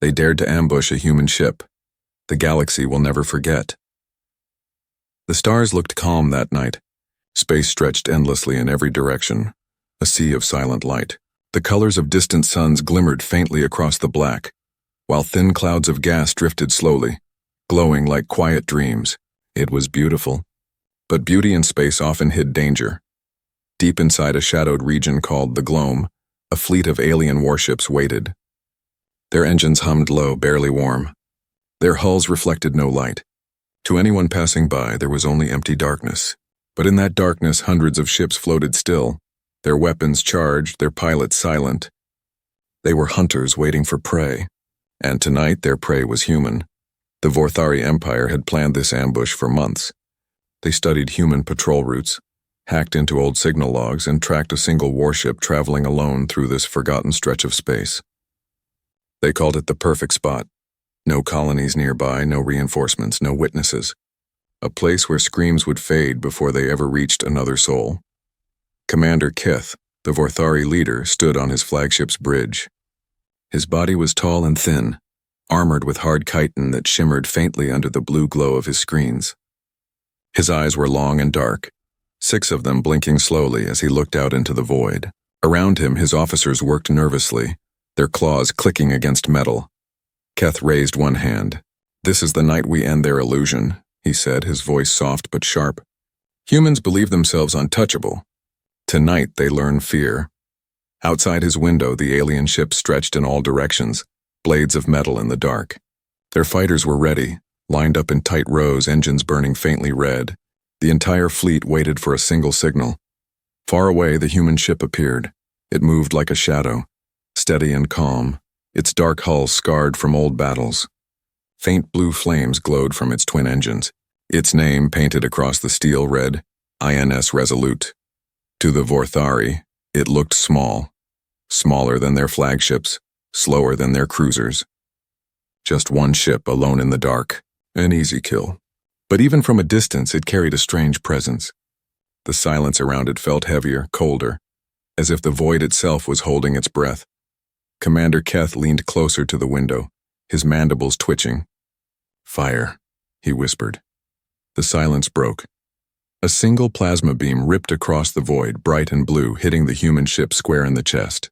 They dared to ambush a human ship. The galaxy will never forget. The stars looked calm that night. Space stretched endlessly in every direction, a sea of silent light. The colors of distant suns glimmered faintly across the black, while thin clouds of gas drifted slowly, glowing like quiet dreams. It was beautiful. But beauty in space often hid danger. Deep inside a shadowed region called the Gloam, a fleet of alien warships waited. Their engines hummed low, barely warm. Their hulls reflected no light. To anyone passing by, there was only empty darkness. But in that darkness, hundreds of ships floated still, their weapons charged, their pilots silent. They were hunters waiting for prey, and tonight their prey was human. The Vorthari Empire had planned this ambush for months. They studied human patrol routes, hacked into old signal logs, and tracked a single warship traveling alone through this forgotten stretch of space. They called it the perfect spot. No colonies nearby, no reinforcements, no witnesses. A place where screams would fade before they ever reached another soul. Commander Keth, the Vorthari leader, stood on his flagship's bridge. His body was tall and thin, armored with hard chitin that shimmered faintly under the blue glow of his screens. His eyes were long and dark, 6 of them blinking slowly as he looked out into the void. Around him, his officers worked nervously, their claws clicking against metal. Keth raised one hand. "This is the night we end their illusion," he said, his voice soft but sharp. "Humans believe themselves untouchable. Tonight they learn fear." Outside his window, the alien ship stretched in all directions, blades of metal in the dark. Their fighters were ready, lined up in tight rows, engines burning faintly red. The entire fleet waited for a single signal. Far away, the human ship appeared. It moved like a shadow, steady and calm, its dark hull scarred from old battles. Faint blue flames glowed from its twin engines. Its name, painted across the steel, read, INS Resolute. To the Vorthari, it looked small, smaller than their flagships, slower than their cruisers. Just one ship alone in the dark, an easy kill. But even from a distance, it carried a strange presence. The silence around it felt heavier, colder, as if the void itself was holding its breath. Commander Keth leaned closer to the window, his mandibles twitching. "Fire," he whispered. The silence broke. A single plasma beam ripped across the void, bright and blue, hitting the human ship square in the chest.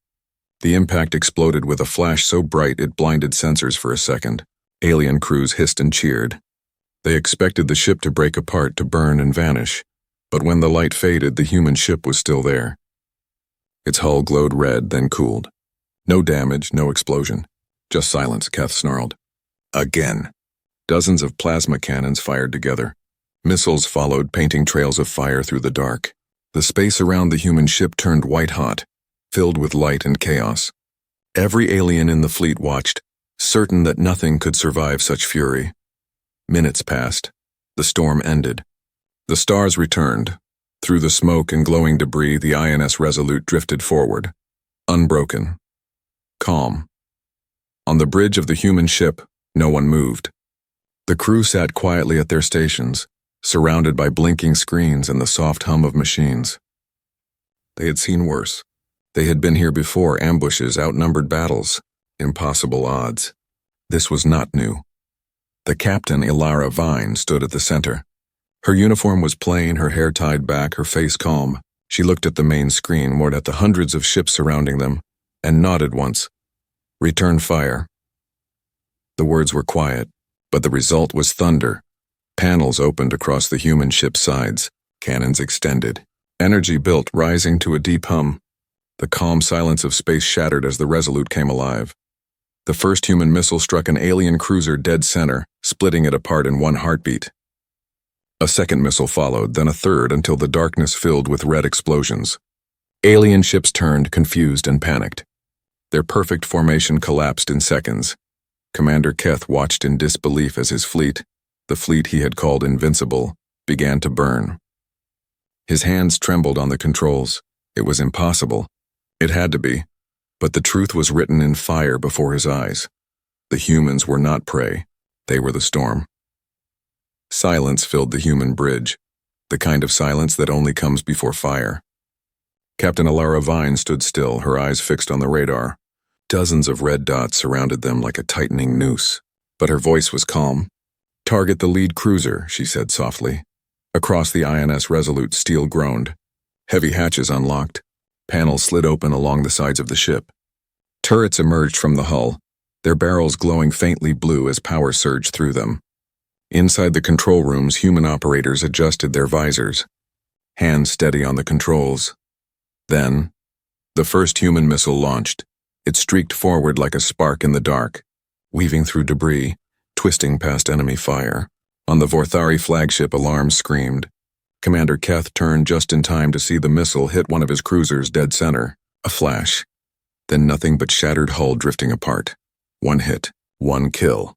The impact exploded with a flash so bright it blinded sensors for a second. Alien crews hissed and cheered. They expected the ship to break apart, to burn and vanish. But when the light faded, the human ship was still there. Its hull glowed red, then cooled. No damage, no explosion. Just silence, Keth snarled. Again. Dozens of plasma cannons fired together. Missiles followed, painting trails of fire through the dark. The space around the human ship turned white-hot, filled with light and chaos. Every alien in the fleet watched, certain that nothing could survive such fury. Minutes passed. The storm ended. The stars returned. Through the smoke and glowing debris, the INS Resolute drifted forward. Unbroken. Calm. On the bridge of the human ship, no one moved. The crew sat quietly at their stations, surrounded by blinking screens and the soft hum of machines. They had seen worse. They had been here before, ambushes, outnumbered battles, impossible odds. This was not new. The captain, Ilara Vine, stood at the center. Her uniform was plain, her hair tied back, her face calm. She looked at the main screen, moored at the hundreds of ships surrounding them, and nodded once. "Return fire." The words were quiet, but the result was thunder. Panels opened across the human ship's sides. Cannons extended. Energy built, rising to a deep hum. The calm silence of space shattered as the Resolute came alive. The first human missile struck an alien cruiser dead center, splitting it apart in one heartbeat. A second missile followed, then a third, until the darkness filled with red explosions. Alien ships turned, confused and panicked. Their perfect formation collapsed in seconds. Commander Keth watched in disbelief as his fleet, the fleet he had called invincible, began to burn. His hands trembled on the controls. It was impossible. It had to be. But the truth was written in fire before his eyes. The humans were not prey. They were the storm. Silence filled the human bridge, the kind of silence that only comes before fire. Captain Ilara Vine stood still, her eyes fixed on the radar. Dozens of red dots surrounded them like a tightening noose. But her voice was calm. "Target the lead cruiser," she said softly. Across the INS Resolute, steel groaned. Heavy hatches unlocked. Panels slid open along the sides of the ship. Turrets emerged from the hull, their barrels glowing faintly blue as power surged through them. Inside the control rooms, human operators adjusted their visors, hands steady on the controls. Then, the first human missile launched. It streaked forward like a spark in the dark, weaving through debris, twisting past enemy fire. On the Vorthari flagship, alarms screamed. Commander Keth turned just in time to see the missile hit one of his cruisers dead center. A flash. Then nothing but shattered hull drifting apart. One hit, one kill.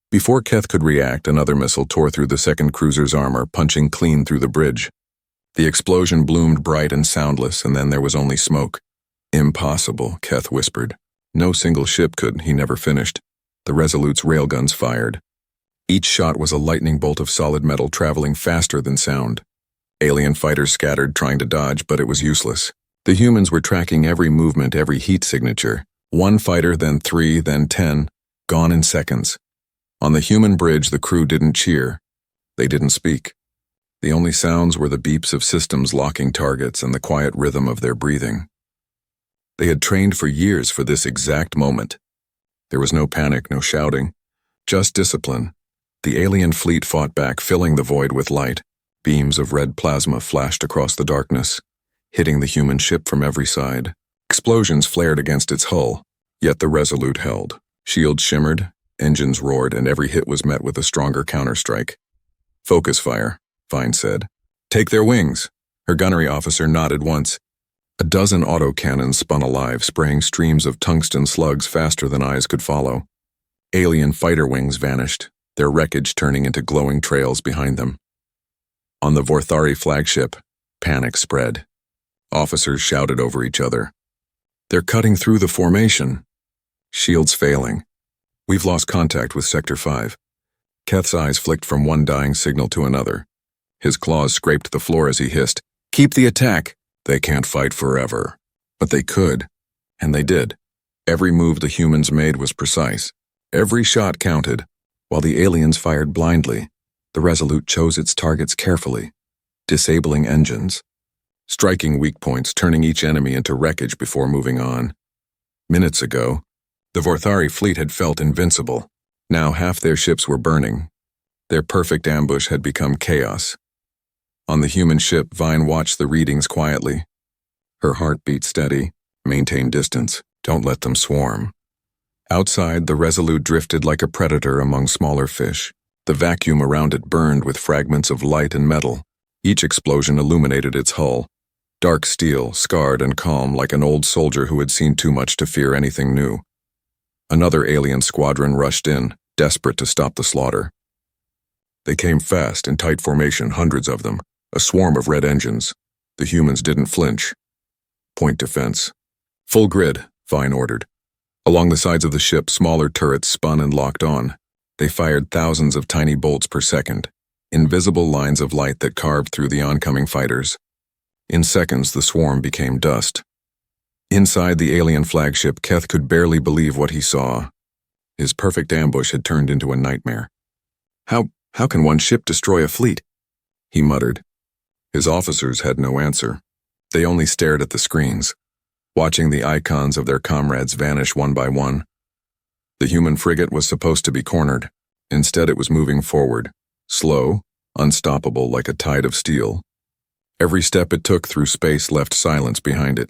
Before Keth could react, another missile tore through the second cruiser's armor, punching clean through the bridge. The explosion bloomed bright and soundless, and then there was only smoke. "Impossible," Keth whispered. "No single ship could," he never finished. The Resolute's railguns fired. Each shot was a lightning bolt of solid metal traveling faster than sound. Alien fighters scattered, trying to dodge, but it was useless. The humans were tracking every movement, every heat signature. One fighter, then 3, then 10, gone in seconds. On the human bridge, the crew didn't cheer. They didn't speak. The only sounds were the beeps of systems locking targets and the quiet rhythm of their breathing. They had trained for years for this exact moment. There was no panic, no shouting, just discipline. The alien fleet fought back, filling the void with light. Beams of red plasma flashed across the darkness, hitting the human ship from every side. Explosions flared against its hull, yet the Resolute held. Shields shimmered, engines roared, and every hit was met with a stronger counterstrike. "Focus fire," Vine said. "Take their wings." Her gunnery officer nodded once. A dozen autocannons spun alive, spraying streams of tungsten slugs faster than eyes could follow. Alien fighter wings vanished, their wreckage turning into glowing trails behind them. On the Vorthari flagship, panic spread. Officers shouted over each other. "They're cutting through the formation." "Shields failing. We've lost contact with Sector 5. Keth's eyes flicked from one dying signal to another. His claws scraped the floor as he hissed, "Keep the attack." "They can't fight forever." But they could, and they did. Every move the humans made was precise. Every shot counted. While the aliens fired blindly, the Resolute chose its targets carefully, disabling engines, striking weak points, turning each enemy into wreckage before moving on. Minutes ago, the Vorthari fleet had felt invincible. Now half their ships were burning. Their perfect ambush had become chaos. On the human ship, Vine watched the readings quietly. Her heart beat steady. "Maintain distance. Don't let them swarm." Outside, the Resolute drifted like a predator among smaller fish. The vacuum around it burned with fragments of light and metal. Each explosion illuminated its hull. Dark steel, scarred and calm like an old soldier who had seen too much to fear anything new. Another alien squadron rushed in, desperate to stop the slaughter. They came fast, in tight formation, hundreds of them, a swarm of red engines. The humans didn't flinch. "Point defense." "Full grid," Vine ordered. Along the sides of the ship, smaller turrets spun and locked on. They fired thousands of tiny bolts per second, invisible lines of light that carved through the oncoming fighters. In seconds, the swarm became dust. Inside the alien flagship, Keth could barely believe what he saw. His perfect ambush had turned into a nightmare. How can one ship destroy a fleet?" he muttered. His officers had no answer. They only stared at the screens, watching the icons of their comrades vanish one by one. The human frigate was supposed to be cornered. Instead, it was moving forward, slow, unstoppable like a tide of steel. Every step it took through space left silence behind it.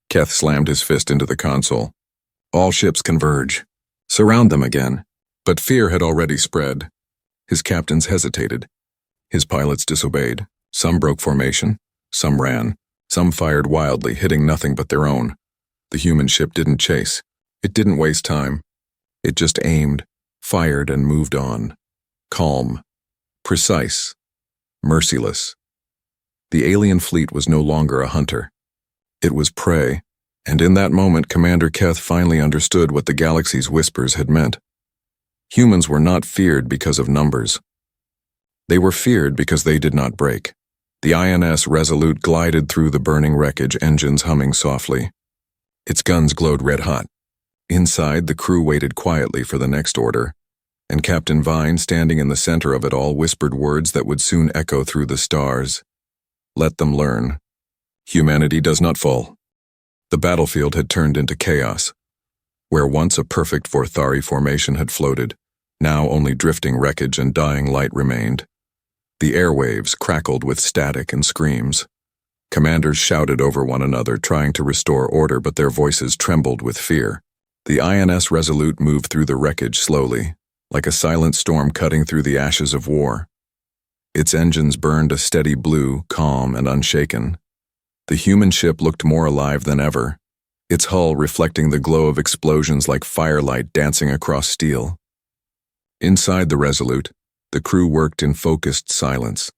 Keth slammed his fist into the console. "All ships converge. Surround them again." But fear had already spread. His captains hesitated. His pilots disobeyed. Some broke formation. Some ran. Some fired wildly, hitting nothing but their own. The human ship didn't chase. It didn't waste time. It just aimed, fired, and moved on. Calm. Precise. Merciless. The alien fleet was no longer a hunter. It was prey, and in that moment Commander Keth finally understood what the galaxy's whispers had meant. Humans were not feared because of numbers. They were feared because they did not break. The INS Resolute glided through the burning wreckage, engines humming softly. Its guns glowed red-hot. Inside, the crew waited quietly for the next order, and Captain Vine, standing in the center of it all, whispered words that would soon echo through the stars. Let them learn. Humanity does not fall. The battlefield had turned into chaos. Where once a perfect Vorthari formation had floated, now only drifting wreckage and dying light remained. The airwaves crackled with static and screams. Commanders shouted over one another, trying to restore order, but their voices trembled with fear. The INS Resolute moved through the wreckage slowly, like a silent storm cutting through the ashes of war. Its engines burned a steady blue, calm and unshaken. The human ship looked more alive than ever, its hull reflecting the glow of explosions like firelight dancing across steel. Inside the Resolute, the crew worked in focused silence.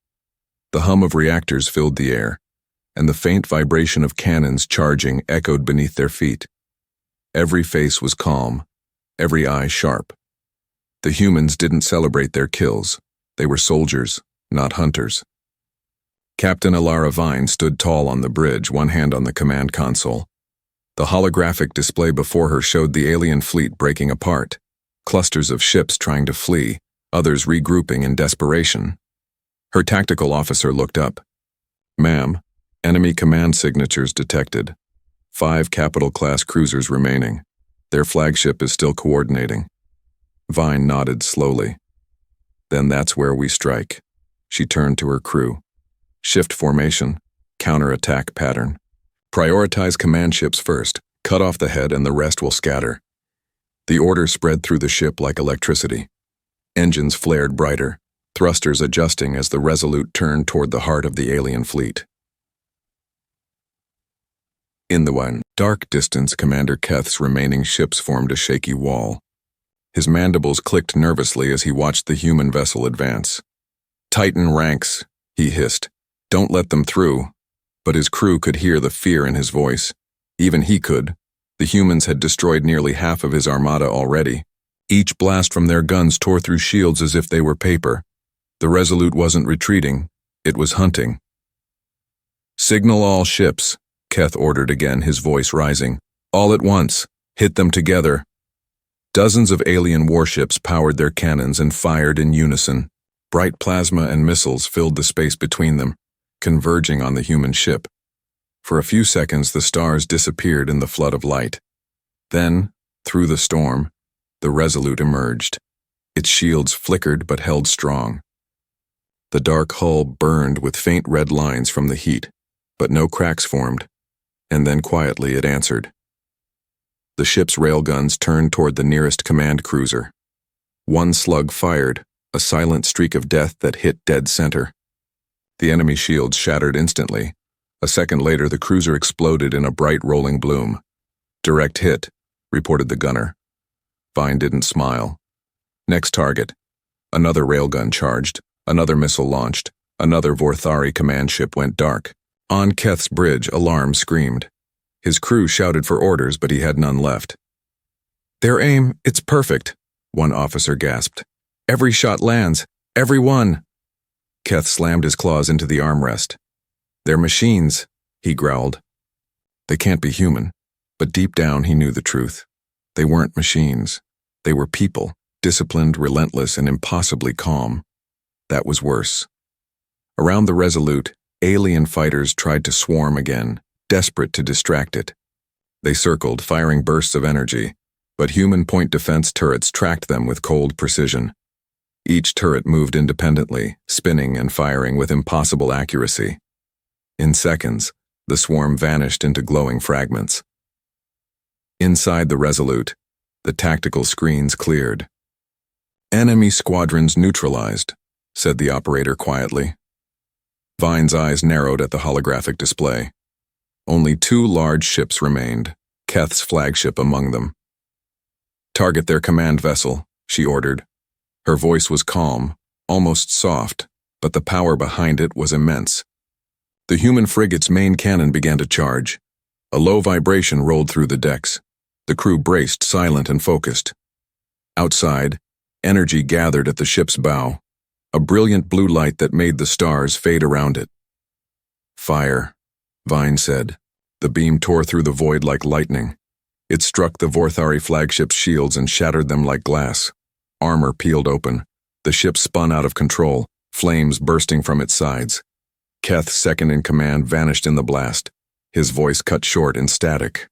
The hum of reactors filled the air, and the faint vibration of cannons charging echoed beneath their feet. Every face was calm, every eye sharp. The humans didn't celebrate their kills. They were soldiers, not hunters. Captain Alara Vine stood tall on the bridge, one hand on the command console. The holographic display before her showed the alien fleet breaking apart, clusters of ships trying to flee, others regrouping in desperation. Her tactical officer looked up. "Ma'am, enemy command signatures detected. 5 capital-class cruisers remaining. Their flagship is still coordinating." Vine nodded slowly. "Then that's where we strike." She turned to her crew. "Shift formation, counterattack pattern. Prioritize command ships first, cut off the head and the rest will scatter." The order spread through the ship like electricity. Engines flared brighter, thrusters adjusting as the Resolute turned toward the heart of the alien fleet. In the dark distance, Commander Keth's remaining ships formed a shaky wall. His mandibles clicked nervously as he watched the human vessel advance. "Tighten ranks," he hissed. "Don't let them through." But his crew could hear the fear in his voice. Even he could. The humans had destroyed nearly half of his armada already. Each blast from their guns tore through shields as if they were paper. The Resolute wasn't retreating. It was hunting. "Signal all ships," Keth ordered again, his voice rising. "All at once. Hit them together." Dozens of alien warships powered their cannons and fired in unison. Bright plasma and missiles filled the space between them, converging on the human ship. For a few seconds, the stars disappeared in the flood of light. Then, through the storm, the Resolute emerged. Its shields flickered but held strong. The dark hull burned with faint red lines from the heat, but no cracks formed, and then quietly it answered. The ship's railguns turned toward the nearest command cruiser. One slug fired, a silent streak of death that hit dead center. The enemy shields shattered instantly. A second later, the cruiser exploded in a bright rolling bloom. "Direct hit," reported the gunner. Vine didn't smile. Next target. Another railgun charged, another missile launched, another Vorthari command ship went dark. On Keth's bridge, alarm screamed. His crew shouted for orders, but he had none left. "Their aim, it's perfect," one officer gasped. "Every shot lands. Every one." Keth slammed his claws into the armrest. "They're machines," he growled. "They can't be human." But deep down he knew the truth. They weren't machines. They were people, disciplined, relentless, and impossibly calm. That was worse. Around the Resolute, alien fighters tried to swarm again, desperate to distract it. They circled, firing bursts of energy, but human point defense turrets tracked them with cold precision. Each turret moved independently, spinning and firing with impossible accuracy. In seconds, the swarm vanished into glowing fragments. Inside the Resolute, the tactical screens cleared. "Enemy squadrons neutralized," said the operator quietly. Vine's eyes narrowed at the holographic display. Only 2 large ships remained, Keth's flagship among them. "Target their command vessel," she ordered. Her voice was calm, almost soft, but the power behind it was immense. The human frigate's main cannon began to charge. A low vibration rolled through the decks. The crew braced, silent and focused. Outside, energy gathered at the ship's bow, a brilliant blue light that made the stars fade around it. "Fire," Vine said. The beam tore through the void like lightning. It struck the Vorthari flagship's shields and shattered them like glass. Armor peeled open. The ship spun out of control, flames bursting from its sides. Keth, second in command, vanished in the blast, his voice cut short in static.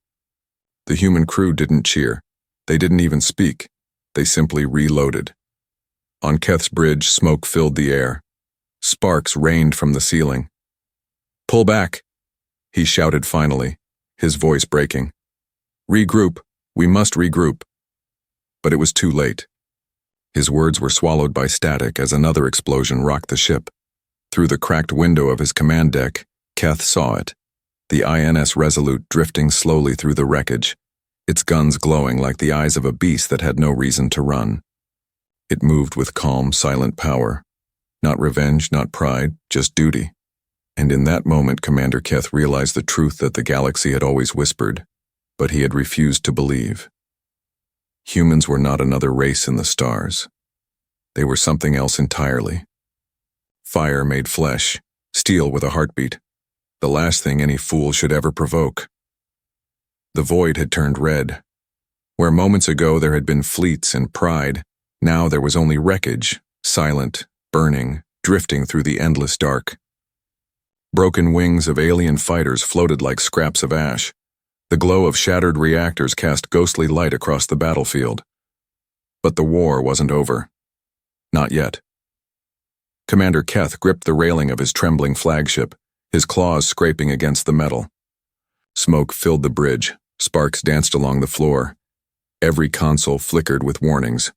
The human crew didn't cheer. They didn't even speak. They simply reloaded. On Keth's bridge, smoke filled the air. Sparks rained from the ceiling. "Pull back," he shouted finally, his voice breaking. "Regroup. We must regroup." But it was too late. His words were swallowed by static as another explosion rocked the ship. Through the cracked window of his command deck, Keth saw it. The INS Resolute drifting slowly through the wreckage, its guns glowing like the eyes of a beast that had no reason to run. It moved with calm, silent power. Not revenge, not pride, just duty. And in that moment, Commander Keth realized the truth that the galaxy had always whispered, but he had refused to believe. Humans were not another race in the stars. They were something else entirely. Fire made flesh, steel with a heartbeat, the last thing any fool should ever provoke. The void had turned red. Where moments ago there had been fleets and pride, now there was only wreckage, silent, burning, drifting through the endless dark. Broken wings of alien fighters floated like scraps of ash. The glow of shattered reactors cast ghostly light across the battlefield. But the war wasn't over. Not yet. Commander Keth gripped the railing of his trembling flagship, his claws scraping against the metal. Smoke filled the bridge, sparks danced along the floor. Every console flickered with warnings.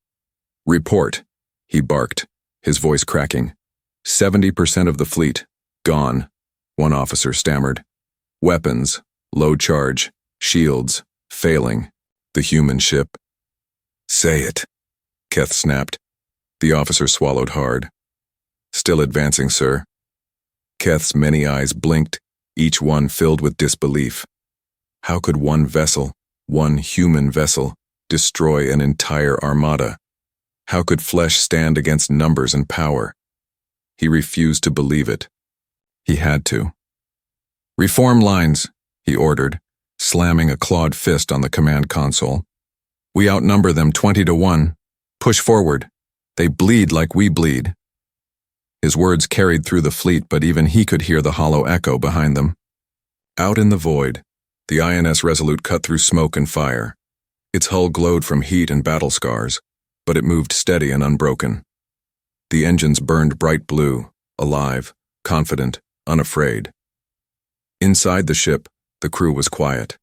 "Report," he barked, his voice cracking. 70% of the fleet, gone," one officer stammered. "Weapons, low charge, shields, failing. The human ship." "Say it," Keth snapped. The officer swallowed hard. "Still advancing, sir." Keth's many eyes blinked, each one filled with disbelief. How could one vessel, one human vessel, destroy an entire armada? How could flesh stand against numbers and power? He refused to believe it. He had to. "Reform lines," he ordered, slamming a clawed fist on the command console. "We outnumber them 20-1. Push forward. They bleed like we bleed." His words carried through the fleet, but even he could hear the hollow echo behind them. Out in the void, the INS Resolute cut through smoke and fire. Its hull glowed from heat and battle scars, but it moved steady and unbroken. The engines burned bright blue, alive, confident, unafraid. Inside the ship, the crew was quiet.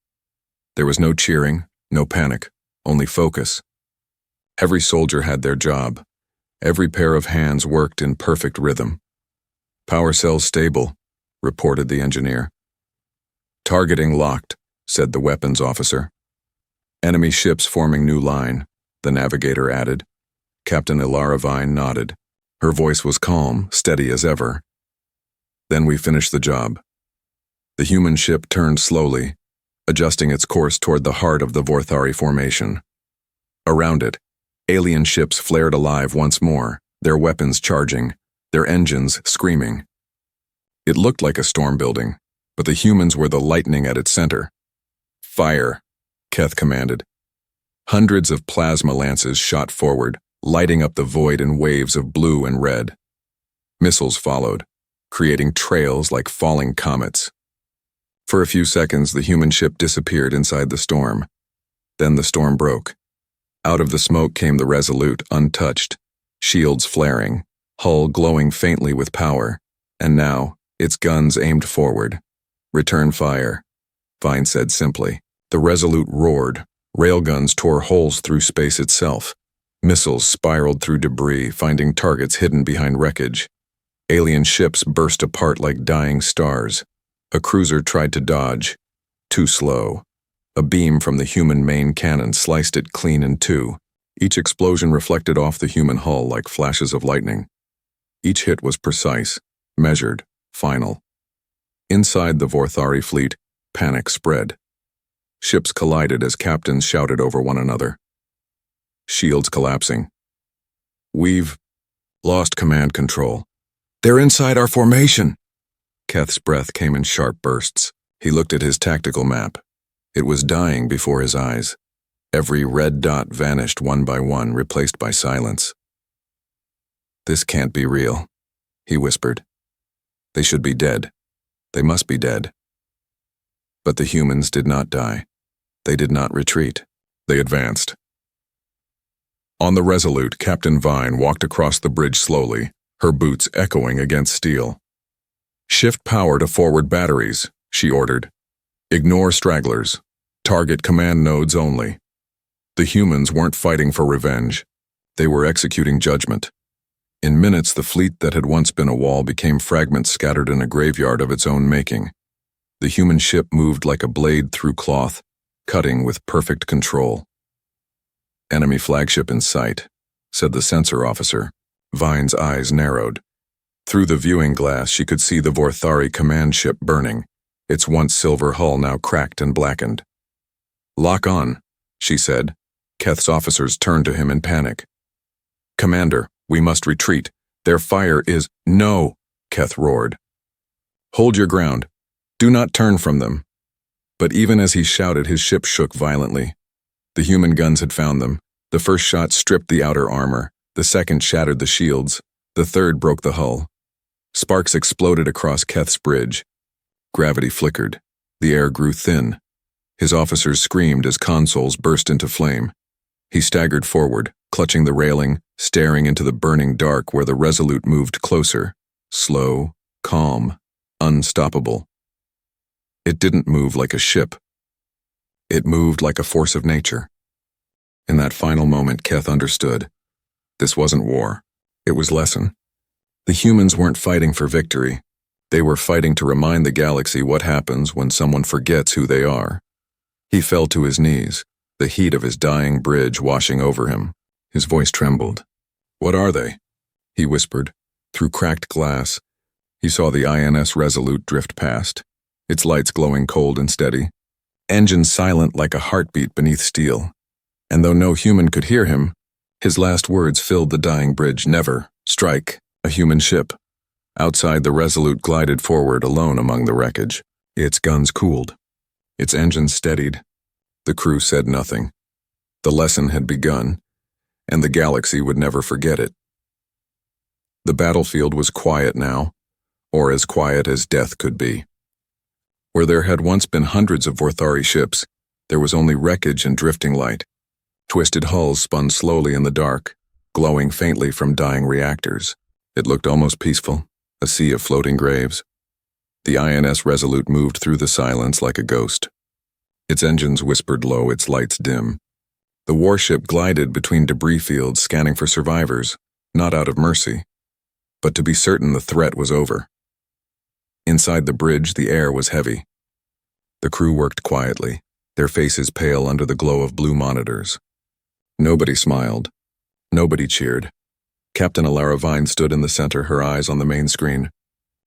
There was no cheering, no panic, only focus. Every soldier had their job. Every pair of hands worked in perfect rhythm. "Power cells stable," reported the engineer. "Targeting locked," said the weapons officer. "Enemy ships forming new line," the navigator added. Captain Ilara Vine nodded. Her voice was calm, steady as ever. "Then we finished the job." The human ship turned slowly, adjusting its course toward the heart of the Vorthari formation. Around it, alien ships flared alive once more, their weapons charging, their engines screaming. It looked like a storm building, but the humans were the lightning at its center. "Fire," Keth commanded. Hundreds of plasma lances shot forward, lighting up the void in waves of blue and red. Missiles followed, creating trails like falling comets. For a few seconds, the human ship disappeared inside the storm. Then the storm broke. Out of the smoke came the Resolute, untouched, shields flaring, hull glowing faintly with power, and now, its guns aimed forward. "Return fire," Vine said simply. The Resolute roared. Railguns tore holes through space itself. Missiles spiraled through debris, finding targets hidden behind wreckage. Alien ships burst apart like dying stars. A cruiser tried to dodge. Too slow. A beam from the human main cannon sliced it clean in two. Each explosion reflected off the human hull like flashes of lightning. Each hit was precise, measured, final. Inside the Vorthari fleet, panic spread. Ships collided as captains shouted over one another. Shields collapsing. "We've lost command control. They're inside our formation." Keth's breath came in sharp bursts. He looked at his tactical map. It was dying before his eyes. Every red dot vanished one by one, replaced by silence. "This can't be real," he whispered. "They should be dead. They must be dead." But the humans did not die. They did not retreat. They advanced. On the Resolute, Captain Vine walked across the bridge slowly, her boots echoing against steel. "Shift power to forward batteries," she ordered. "Ignore stragglers. Target command nodes only." The humans weren't fighting for revenge. They were executing judgment. In minutes, the fleet that had once been a wall became fragments scattered in a graveyard of its own making. The human ship moved like a blade through cloth, cutting with perfect control. "Enemy flagship in sight," said the sensor officer. Vine's eyes narrowed. Through the viewing glass, she could see the Vorthari command ship burning, its once silver hull now cracked and blackened. "Lock on," she said. Keth's officers turned to him in panic. "Commander, we must retreat. Their fire is—" "No," Keth roared. "Hold your ground. Do not turn from them." But even as he shouted, his ship shook violently. The human guns had found them. The first shot stripped the outer armor. The second shattered the shields. The third broke the hull. Sparks exploded across Keth's bridge. Gravity flickered. The air grew thin. His officers screamed as consoles burst into flame. He staggered forward, clutching the railing, staring into the burning dark where the Resolute moved closer. Slow, calm, unstoppable. It didn't move like a ship. It moved like a force of nature. In that final moment, Keth understood. This wasn't war. It was lesson. The humans weren't fighting for victory. They were fighting to remind the galaxy what happens when someone forgets who they are. He fell to his knees, the heat of his dying bridge washing over him. His voice trembled. "What are they?" he whispered. Through cracked glass, he saw the INS Resolute drift past, its lights glowing cold and steady, engines silent like a heartbeat beneath steel. And though no human could hear him, his last words filled the dying bridge. "Never strike a human ship." Outside, the Resolute glided forward alone among the wreckage. Its guns cooled. Its engines steadied. The crew said nothing. The lesson had begun, and the galaxy would never forget it. The battlefield was quiet now, or as quiet as death could be. Where there had once been hundreds of Vorthari ships, there was only wreckage and drifting light. Twisted hulls spun slowly in the dark, glowing faintly from dying reactors. It looked almost peaceful, a sea of floating graves. The INS Resolute moved through the silence like a ghost. Its engines whispered low, its lights dim. The warship glided between debris fields, scanning for survivors, not out of mercy, but to be certain the threat was over. Inside the bridge, the air was heavy. The crew worked quietly, their faces pale under the glow of blue monitors. Nobody smiled. Nobody cheered. Captain Alara Vine stood in the center, her eyes on the main screen.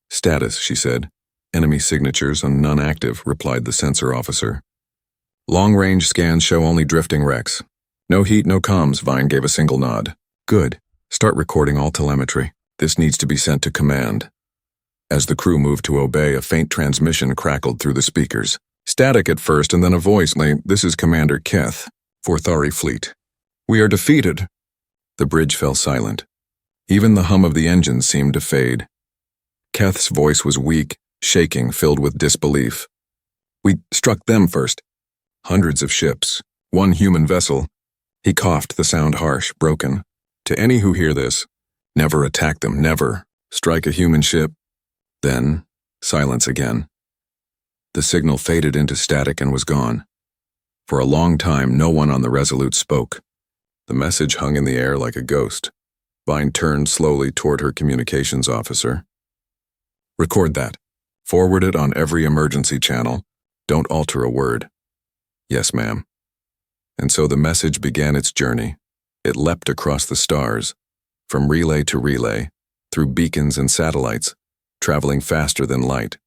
"Status," she said. "Enemy signatures and none active," replied the sensor officer. "Long-range scans show only drifting wrecks. No heat, no comms," Vine gave a single nod. "Good. Start recording all telemetry. This needs to be sent to command." As the crew moved to obey, a faint transmission crackled through the speakers. Static at first, and then a voice named, "This is Commander Keth, Vorthari Fleet. We are defeated." The bridge fell silent. Even the hum of the engines seemed to fade. Keth's voice was weak, shaking, filled with disbelief. "We struck them first. Hundreds of ships, one human vessel." He coughed, the sound harsh, broken. "To any who hear this, never attack them, never strike a human ship." Then, silence again. The signal faded into static and was gone. For a long time, no one on the Resolute spoke. The message hung in the air like a ghost. Vine turned slowly toward her communications officer. "Record that. Forward it on every emergency channel. Don't alter a word." "Yes, ma'am." And so the message began its journey. It leapt across the stars, from relay to relay, through beacons and satellites, traveling faster than light.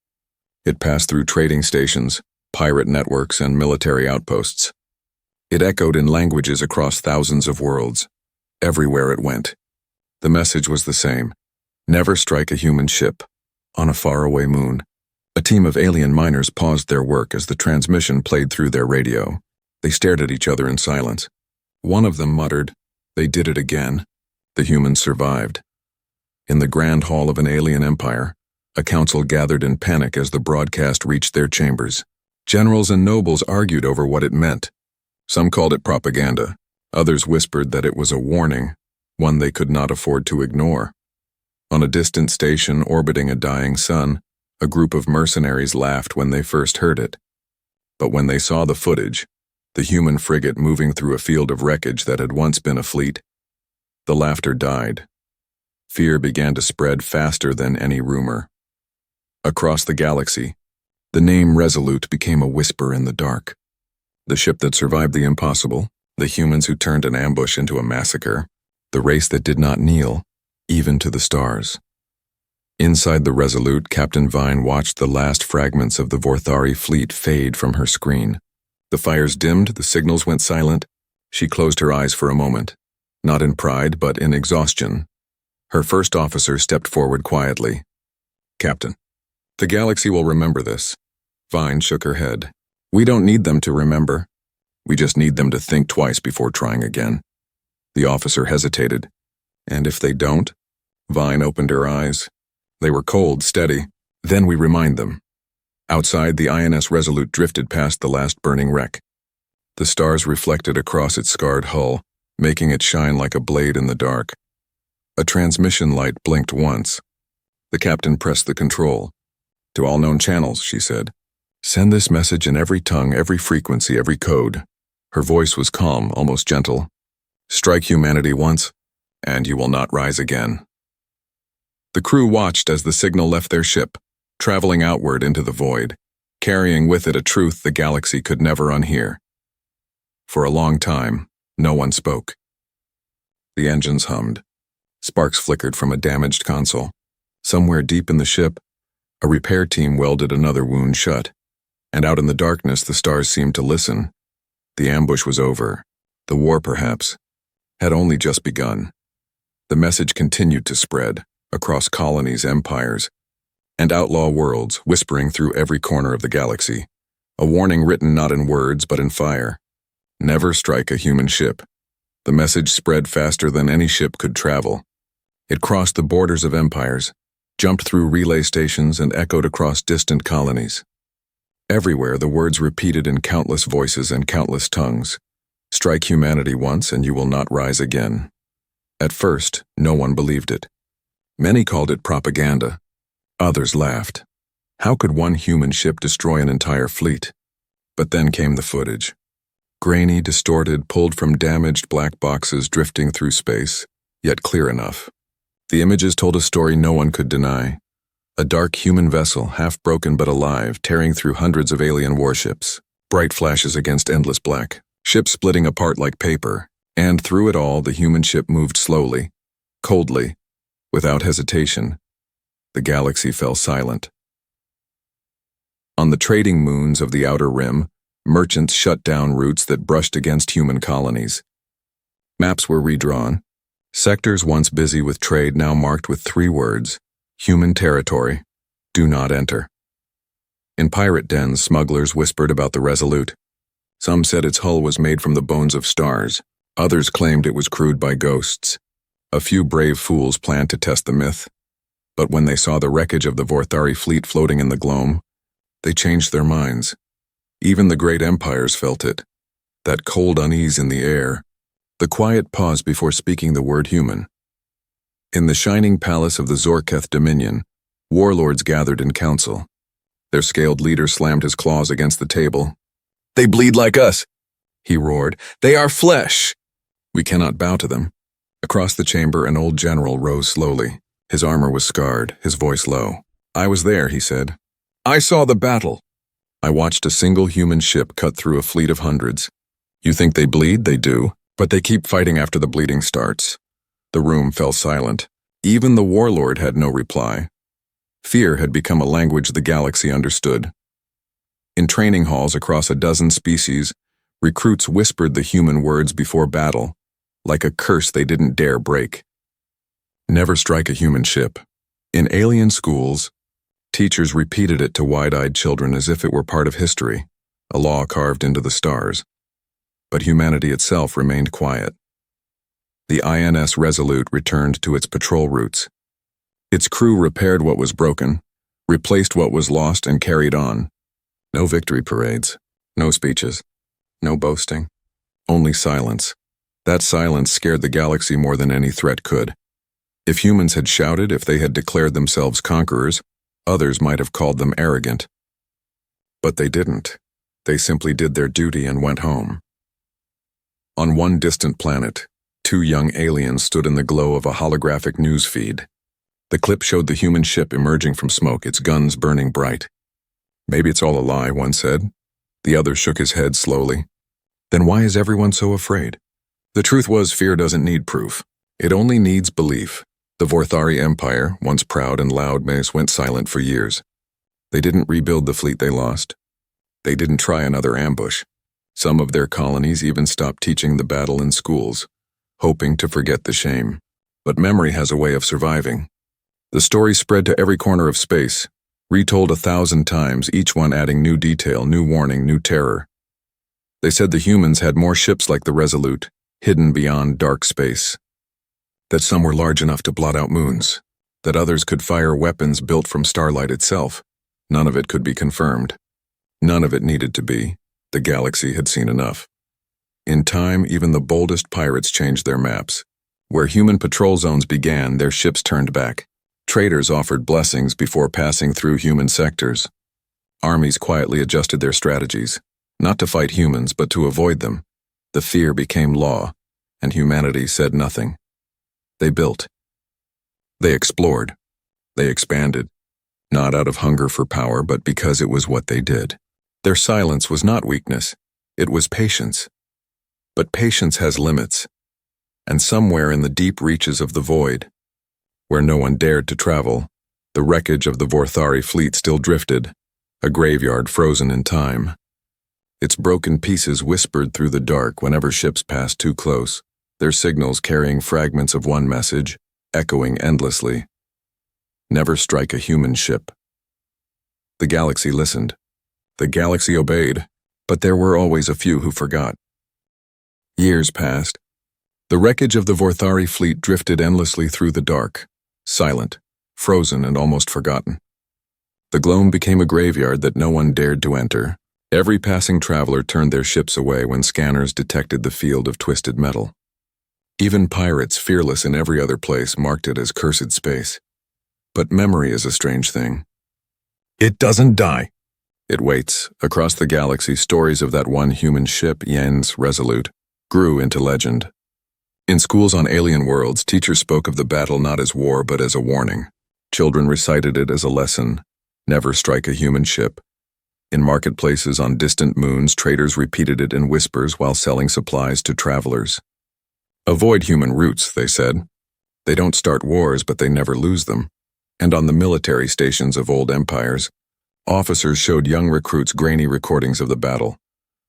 It passed through trading stations, pirate networks, and military outposts. It echoed in languages across thousands of worlds. Everywhere it went, the message was the same. Never strike a human ship on a faraway moon. A team of alien miners paused their work as the transmission played through their radio. They stared at each other in silence. One of them muttered, "They did it again." The humans survived. In the grand hall of an alien empire, a council gathered in panic as the broadcast reached their chambers. Generals and nobles argued over what it meant. Some called it propaganda. Others whispered that it was a warning, one they could not afford to ignore. On a distant station orbiting a dying sun, a group of mercenaries laughed when they first heard it. But when they saw the footage, the human frigate moving through a field of wreckage that had once been a fleet, the laughter died. Fear began to spread faster than any rumor. Across the galaxy, the name Resolute became a whisper in the dark. The ship that survived the impossible, the humans who turned an ambush into a massacre, the race that did not kneel, even to the stars. Inside the Resolute, Captain Vine watched the last fragments of the Vorthari fleet fade from her screen. The fires dimmed, the signals went silent. She closed her eyes for a moment, not in pride, but in exhaustion. Her first officer stepped forward quietly. "Captain, the galaxy will remember this." Vine shook her head. "We don't need them to remember. We just need them to think twice before trying again." The officer hesitated. "And if they don't?" Vine opened her eyes. They were cold, steady. "Then we remind them." Outside, the INS Resolute drifted past the last burning wreck. The stars reflected across its scarred hull, making it shine like a blade in the dark. A transmission light blinked once. The captain pressed the control. "To all known channels," she said. "Send this message in every tongue, every frequency, every code." Her voice was calm, almost gentle. "Strike humanity once, and you will not rise again." The crew watched as the signal left their ship, traveling outward into the void, carrying with it a truth the galaxy could never unhear. For a long time, no one spoke. The engines hummed. Sparks flickered from a damaged console. Somewhere deep in the ship, a repair team welded another wound shut. And out in the darkness, the stars seemed to listen. The ambush was over. The war, perhaps, had only just begun. The message continued to spread across colonies, empires, and outlaw worlds, whispering through every corner of the galaxy. A warning written not in words, but in fire. Never strike a human ship. The message spread faster than any ship could travel. It crossed the borders of empires, jumped through relay stations, and echoed across distant colonies. Everywhere, the words repeated in countless voices and countless tongues. "Strike humanity once, and you will not rise again." At first, no one believed it. Many called it propaganda. Others laughed. How could one human ship destroy an entire fleet? But then came the footage. Grainy, distorted, pulled from damaged black boxes drifting through space, yet clear enough. The images told a story no one could deny. A dark human vessel, half broken but alive, tearing through hundreds of alien warships. Bright flashes against endless black. Ships splitting apart like paper. And through it all, the human ship moved slowly, coldly, without hesitation. The galaxy fell silent. On the trading moons of the outer rim, merchants shut down routes that brushed against human colonies. Maps were redrawn. Sectors once busy with trade now marked with 3 words: human territory, do not enter. In pirate dens, smugglers whispered about the Resolute. Some said its hull was made from the bones of stars. Others claimed it was crewed by ghosts. A few brave fools planned to test the myth. But when they saw the wreckage of the Vorthari fleet floating in the gloam, they changed their minds. Even the great empires felt it. That cold unease in the air. The quiet pause before speaking the word human. In the shining palace of the Zorketh Dominion, warlords gathered in council. Their scaled leader slammed his claws against the table. "They bleed like us," he roared. "They are flesh. We cannot bow to them." Across the chamber, an old general rose slowly. His armor was scarred, his voice low. "I was there," he said. "I saw the battle. I watched a single human ship cut through a fleet of hundreds. You think they bleed? They do. But they keep fighting after the bleeding starts." The room fell silent. Even the warlord had no reply. Fear had become a language the galaxy understood. In training halls across a dozen species, recruits whispered the human words before battle, like a curse they didn't dare break. Never strike a human ship. In alien schools, Teachers repeated it to wide-eyed children as if it were part of history, a law carved into the stars. But humanity itself remained quiet. The INS Resolute returned to its patrol routes. Its crew repaired what was broken, replaced what was lost, and carried on. No victory parades, no speeches, no boasting, only silence. That silence scared the galaxy more than any threat could. If humans had shouted, if they had declared themselves conquerors, others might have called them arrogant. But they didn't. They simply did their duty and went home. On one distant planet, two young aliens stood in the glow of a holographic news feed. The clip showed the human ship emerging from smoke, its guns burning bright. "Maybe it's all a lie," one said. The other shook his head slowly. "Then why is everyone so afraid?" The truth was, fear doesn't need proof. It only needs belief. The Vorthari Empire, once proud and loud, went silent for years. They didn't rebuild the fleet they lost. They didn't try another ambush. Some of their colonies even stopped teaching the battle in schools, hoping to forget the shame. But memory has a way of surviving. The story spread to every corner of space, retold 1,000 times, each one adding new detail, new warning, new terror. They said the humans had more ships like the Resolute, hidden beyond dark space. That some were large enough to blot out moons. That others could fire weapons built from starlight itself. None of it could be confirmed. None of it needed to be. The galaxy had seen enough. In time, even the boldest pirates changed their maps. Where human patrol zones began, their ships turned back. Traders offered blessings before passing through human sectors. Armies quietly adjusted their strategies, not to fight humans, but to avoid them. The fear became law, and humanity said nothing. They built. They explored. They expanded, not out of hunger for power, but because it was what they did. Their silence was not weakness, it was patience. But patience has limits, and somewhere in the deep reaches of the void, where no one dared to travel, the wreckage of the Vorthari fleet still drifted, a graveyard frozen in time. Its broken pieces whispered through the dark whenever ships passed too close, their signals carrying fragments of one message, echoing endlessly. Never strike a human ship. The galaxy listened. The galaxy obeyed, but there were always a few who forgot. Years passed. The wreckage of the Vorthari fleet drifted endlessly through the dark, silent, frozen, and almost forgotten. The gloam became a graveyard that no one dared to enter. Every passing traveler turned their ships away when scanners detected the field of twisted metal. Even pirates, fearless in every other place, marked it as cursed space. But memory is a strange thing. It doesn't die. It waits. Across the galaxy, stories of that one human ship, INS Resolute, grew into legend. In schools on alien worlds, teachers spoke of the battle not as war but as a warning. Children recited it as a lesson. Never strike a human ship. In marketplaces on distant moons, traders repeated it in whispers while selling supplies to travelers. Avoid human routes, they said. They don't start wars, but they never lose them. And on the military stations of old empires, officers showed young recruits grainy recordings of the battle,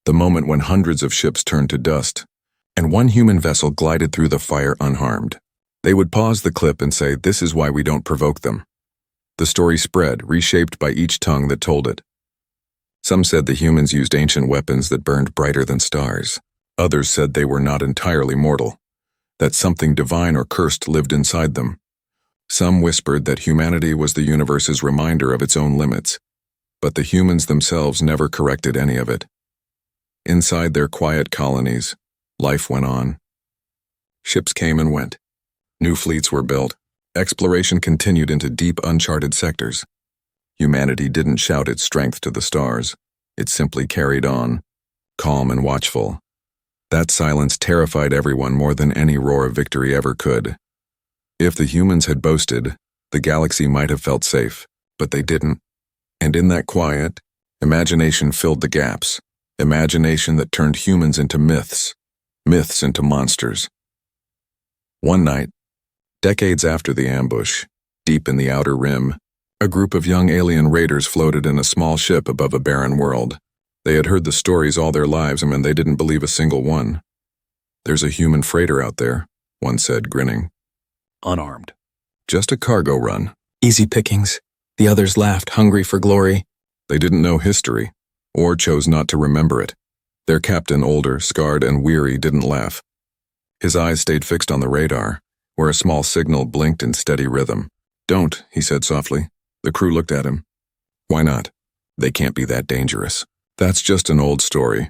the moment when hundreds of ships turned to dust, and one human vessel glided through the fire unharmed. They would pause the clip and say, "This is why we don't provoke them." The story spread, reshaped by each tongue that told it. Some said the humans used ancient weapons that burned brighter than stars. Others said they were not entirely mortal, that something divine or cursed lived inside them. Some whispered that humanity was the universe's reminder of its own limits, but the humans themselves never corrected any of it. Inside their quiet colonies, life went on. Ships came and went. New fleets were built. Exploration continued into deep, uncharted sectors. Humanity didn't shout its strength to the stars. It simply carried on, calm and watchful. That silence terrified everyone more than any roar of victory ever could. If the humans had boasted, the galaxy might have felt safe, but they didn't. And in that quiet, imagination filled the gaps. Imagination that turned humans into myths, myths into monsters. One night, decades after the ambush, deep in the outer rim, a group of young alien raiders floated in a small ship above a barren world. They had heard the stories all their lives, and they didn't believe a single one. "There's a human freighter out there," one said, grinning. Unarmed. "Just a cargo run. Easy pickings. The others laughed, hungry for glory. They didn't know history, or chose not to remember it. Their captain, older, scarred, and weary, didn't laugh. His eyes stayed fixed on the radar, where a small signal blinked in steady rhythm. "Don't," he said softly. The crew looked at him. "Why not? They can't be that dangerous. That's just an old story."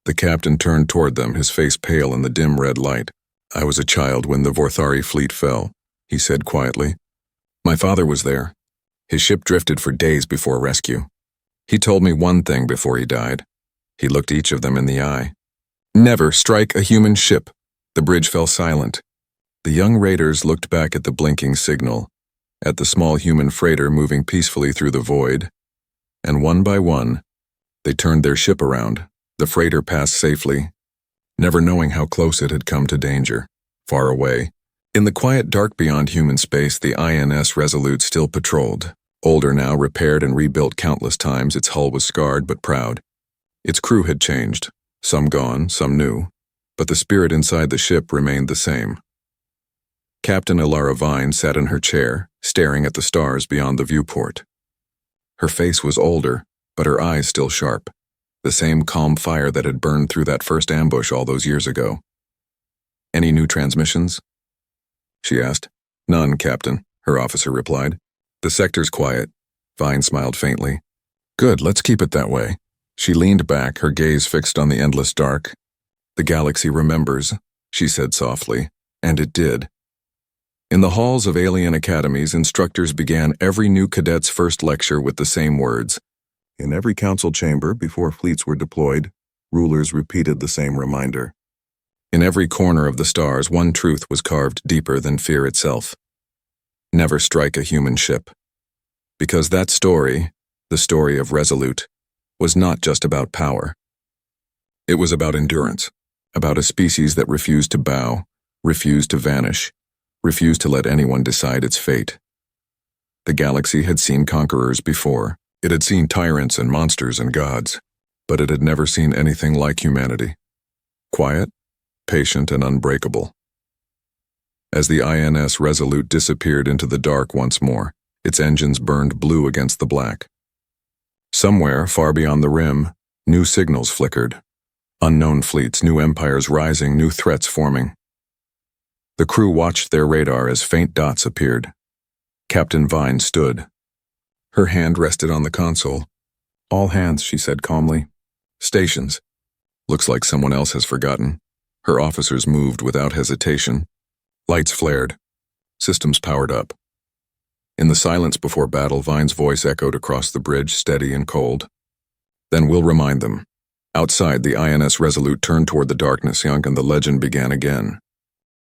The captain turned toward them, his face pale in the dim red light. "I was a child when the Vorthari fleet fell," he said quietly. "My father was there. His ship drifted for days before rescue. He told me one thing before he died." He looked each of them in the eye. "Never strike a human ship." The bridge fell silent. The young raiders looked back at the blinking signal, at the small human freighter moving peacefully through the void, and one by one, they turned their ship around. The freighter passed safely, never knowing how close it had come to danger. Far away, in the quiet dark beyond human space, the INS Resolute still patrolled. Older now, repaired and rebuilt countless times, its hull was scarred but proud. Its crew had changed, some gone, some new, but the spirit inside the ship remained the same. Captain Ilara Vine sat in her chair, staring at the stars beyond the viewport. Her face was older, but her eyes still sharp, the same calm fire that had burned through that first ambush all those years ago. "Any new transmissions?" she asked. "None, Captain," her officer replied. "The sector's quiet." Vine smiled faintly. "Good, let's keep it that way." She leaned back, her gaze fixed on the endless dark. "The galaxy remembers," she said softly, and it did. In the halls of alien academies, instructors began every new cadet's first lecture with the same words. In every council chamber, before fleets were deployed, rulers repeated the same reminder. In every corner of the stars, one truth was carved deeper than fear itself. Never strike a human ship. Because that story, the story of Resolute, was not just about power. It was about endurance, about a species that refused to bow, refused to vanish, refused to let anyone decide its fate. The galaxy had seen conquerors before. It had seen tyrants and monsters and gods, but it had never seen anything like humanity. Quiet, patient, and unbreakable. As the INS Resolute disappeared into the dark once more, its engines burned blue against the black. Somewhere, far beyond the rim, new signals flickered. Unknown fleets, new empires rising, new threats forming. The crew watched their radar as faint dots appeared. Captain Vine stood. Her hand rested on the console. "All hands," she said calmly. "Stations." Looks like someone else has forgotten. Her officers moved without hesitation. Lights flared. Systems powered up. In the silence before battle, Vine's voice echoed across the bridge, steady and cold. "Then we'll remind them." Outside, the INS Resolute turned toward the darkness, young, and the legend began again.